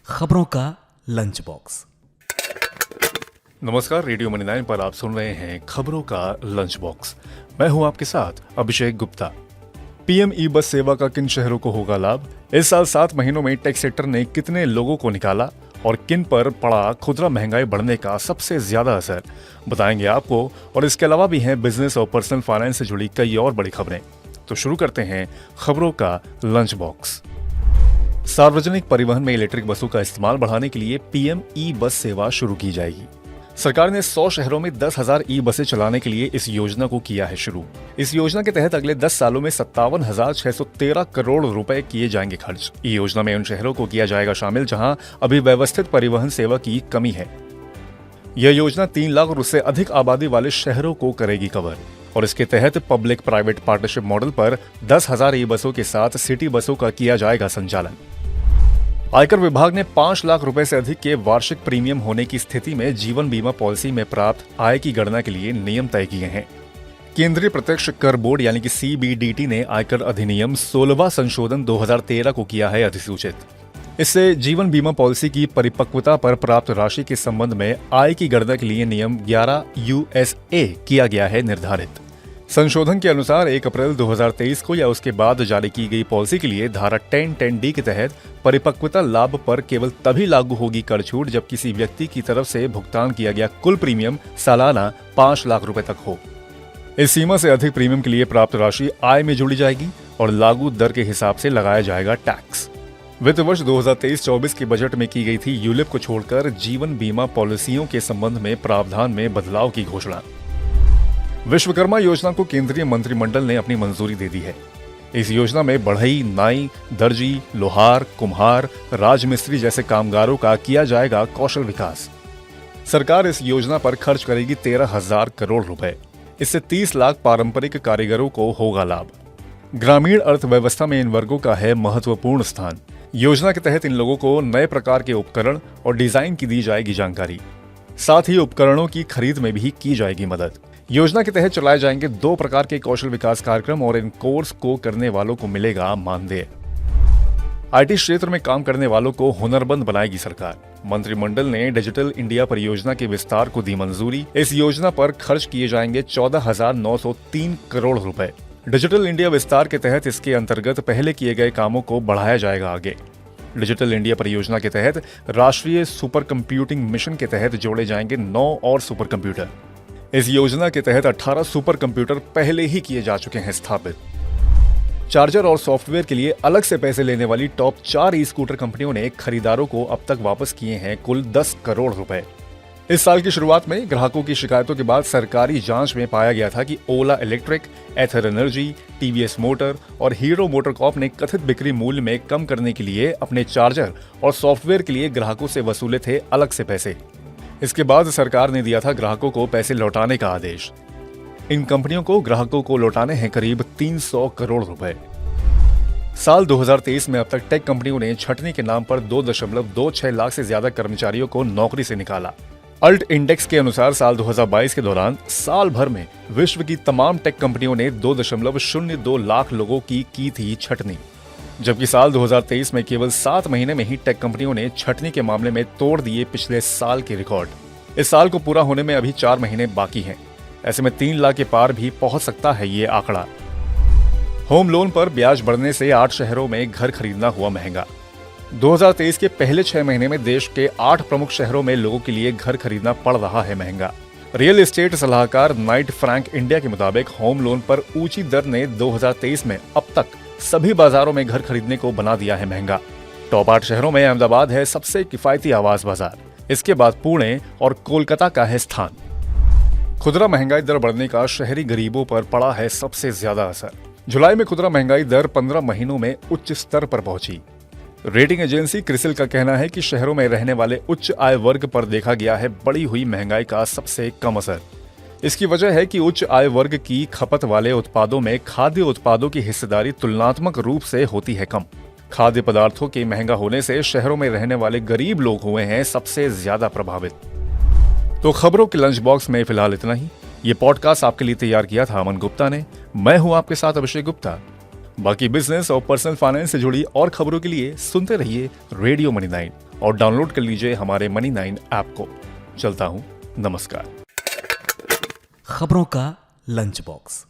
खबरों का lunch box. नमस्कार, रेडियो मनी 9 पर आप सुन रहे हैं खबरों का लंच बॉक्स। मैं हूं आपके साथ अभिषेक गुप्ता। पीएम ई बस सेवा का किन शहरों को होगा लाभ? इस साल 7 महीनों में टेक सेक्टर ने कितने लोगों को निकाला और किन पर पड़ा खुदरा महंगाई बढ़ने का सबसे ज्यादा असर, बताएंगे आपको। और इसके अलावा भी हैं बिजनेस और पर्सनल फाइनेंस से जुड़ी कई और बड़ी खबरें। तो शुरू करते हैं खबरों का लंच बॉक्स। सार्वजनिक परिवहन में इलेक्ट्रिक बसों का इस्तेमाल बढ़ाने के लिए पीएम ई बस सेवा शुरू की जाएगी। सरकार ने 100 शहरों में 10,000 ई बसें चलाने के लिए इस योजना को किया है शुरू। इस योजना के तहत अगले 10 सालों में 57,613 करोड़ रुपए किए जाएंगे खर्च। ई योजना में उन शहरों को किया जाएगा शामिल जहां अभी व्यवस्थित परिवहन सेवा की कमी है। यह योजना 3 लाख और उससे अधिक आबादी वाले शहरों को करेगी कवर और इसके तहत पब्लिक प्राइवेट पार्टनरशिप मॉडल पर 10,000 ई बसों के साथ सिटी बसों का किया जाएगा संचालन। आयकर विभाग ने 5 लाख रुपए से अधिक के वार्षिक प्रीमियम होने की स्थिति में जीवन बीमा पॉलिसी में प्राप्त आय की गणना के लिए नियम तय किए हैं। केंद्रीय प्रत्यक्ष कर बोर्ड यानी कि सीबीडीटी ने आयकर अधिनियम 16वां संशोधन 2013 को किया है अधिसूचित। इससे जीवन बीमा पॉलिसी की परिपक्वता पर प्राप्त राशि के संबंध में आय की गणना के लिए नियम 11 यूएसए किया गया है निर्धारित। संशोधन के अनुसार 1 अप्रैल 2023 को या उसके बाद जारी की गई पॉलिसी के लिए धारा 10(10)D के तहत परिपक्वता लाभ पर केवल तभी लागू होगी कर छूट जब किसी व्यक्ति की तरफ से भुगतान किया गया कुल प्रीमियम सालाना 5 लाख रुपए तक हो। इस सीमा से अधिक प्रीमियम के लिए प्राप्त राशि आय में जोड़ी जाएगी और लागू दर के हिसाब से लगाया जाएगा टैक्स। वित्त वर्ष 2023-24 के बजट में की गई थी यूलिप को छोड़कर जीवन बीमा पॉलिसियों के संबंध में प्रावधान में बदलाव की घोषणा। विश्वकर्मा योजना को केंद्रीय मंत्रिमंडल ने अपनी मंजूरी दे दी है। इस योजना में बढ़ई, नाई, दर्जी, लोहार, कुम्हार, राजमिस्त्री जैसे कामगारों का किया जाएगा कौशल विकास। सरकार इस योजना पर खर्च करेगी 13,000 करोड़ रुपए। इससे 30 लाख पारंपरिक कारीगरों को होगा लाभ। ग्रामीण अर्थव्यवस्था में इन वर्गों का है महत्वपूर्ण स्थान। योजना के तहत इन लोगों को नए प्रकार के उपकरण और डिजाइन की दी जाएगी जानकारी। साथ ही उपकरणों की खरीद में भी की जाएगी मदद। योजना के तहत चलाए जाएंगे 2 प्रकार के कौशल विकास कार्यक्रम और इन कोर्स को करने वालों को मिलेगा मानदेय। आईटी क्षेत्र में काम करने वालों को हुनरमंद बनाएगी सरकार। मंत्रिमंडल ने डिजिटल इंडिया परियोजना के विस्तार को दी मंजूरी। इस योजना पर खर्च किए जाएंगे 14,903 करोड़ रुपए। डिजिटल इंडिया विस्तार के तहत इसके अंतर्गत पहले किए गए कामों को बढ़ाया जाएगा आगे। डिजिटल इंडिया परियोजना के तहत राष्ट्रीय सुपर कंप्यूटिंग मिशन के तहत जोड़े जाएंगे 9 और सुपर कंप्यूटर। इस योजना के तहत 18 सुपर कंप्यूटर पहले ही किए जा चुके हैं स्थापित। चार्जर और सॉफ्टवेयर के लिए अलग से पैसे लेने वाली टॉप 4 ई स्कूटर कंपनियों ने खरीदारों को अब तक वापस किए हैं कुल 10 करोड़ रुपए। इस साल की शुरुआत में ग्राहकों की शिकायतों के बाद सरकारी जांच में पाया गया था कि ओला इलेक्ट्रिक, एथर एनर्जी, टीवीएस मोटर और हीरो मोटरकॉर्प ने कथित बिक्री मूल्य में कम करने के लिए अपने चार्जर और सॉफ्टवेयर के लिए ग्राहकों से वसूले थे अलग से पैसे। इसके बाद सरकार ने दिया था ग्राहकों को पैसे लौटाने का आदेश। इन कंपनियों को ग्राहकों को लौटाने हैं करीब 300 करोड़ रुपए। साल 2023 में अब तक टेक कंपनियों ने छटनी के नाम पर 2.26 लाख से ज्यादा कर्मचारियों को नौकरी से निकाला। अल्ट इंडेक्स के अनुसार साल 2022 के दौरान साल भर में विश्व की तमाम टेक कंपनियों ने 2.02 लाख लोगों की थी छटनी, जबकि साल 2023 में केवल 7 महीने में ही टेक कंपनियों ने छटनी के मामले में तोड़ दिए पिछले साल के रिकॉर्ड। इस साल को पूरा होने में अभी 4 महीने बाकी हैं। ऐसे में 3 लाख के पार भी पहुंच सकता है ये आंकड़ा। होम लोन पर ब्याज बढ़ने से 8 शहरों में घर खरीदना हुआ महंगा। 2023 के पहले 6 महीने में देश के 8 प्रमुख शहरों में लोगों के लिए घर खरीदना पड़ रहा है महंगा। रियल एस्टेट सलाहकार नाइट फ्रैंक इंडिया के मुताबिक होम लोन पर ऊंची दर ने 2023 में अब तक सभी बाजारों में घर खरीदने को बना दिया है महंगा। टॉप 8 शहरों में अहमदाबाद है सबसे किफायती आवास बाजार। इसके बाद पुणे और कोलकाता का है स्थान। खुदरा महंगाई दर बढ़ने का शहरी गरीबों पर पड़ा है सबसे ज्यादा असर। जुलाई में खुदरा महंगाई दर 15 महीनों में उच्च स्तर पर पहुंची। रेटिंग एजेंसी क्रिसिल का कहना है कि शहरों में रहने वाले उच्च आय वर्ग पर देखा गया है बढ़ी हुई महंगाई का सबसे कम असर। इसकी वजह है कि उच्च आय वर्ग की खपत वाले उत्पादों में खाद्य उत्पादों की हिस्सेदारी तुलनात्मक रूप से होती है कम। खाद्य पदार्थों के महंगा होने से शहरों में रहने वाले गरीब लोग हुए हैं सबसे ज्यादा प्रभावित। तो खबरों के लंच बॉक्स में फिलहाल इतना ही। ये पॉडकास्ट आपके लिए तैयार किया था अमन गुप्ता ने। मैं हूं आपके साथ अभिषेक गुप्ता। बाकी बिजनेस और पर्सनल फाइनेंस से जुड़ी और खबरों के लिए सुनते रहिए रेडियो मनी 9 और डाउनलोड कर लीजिए हमारे मनी 9 ऐप को। चलता हूं, नमस्कार। खबरों का लंच बॉक्स।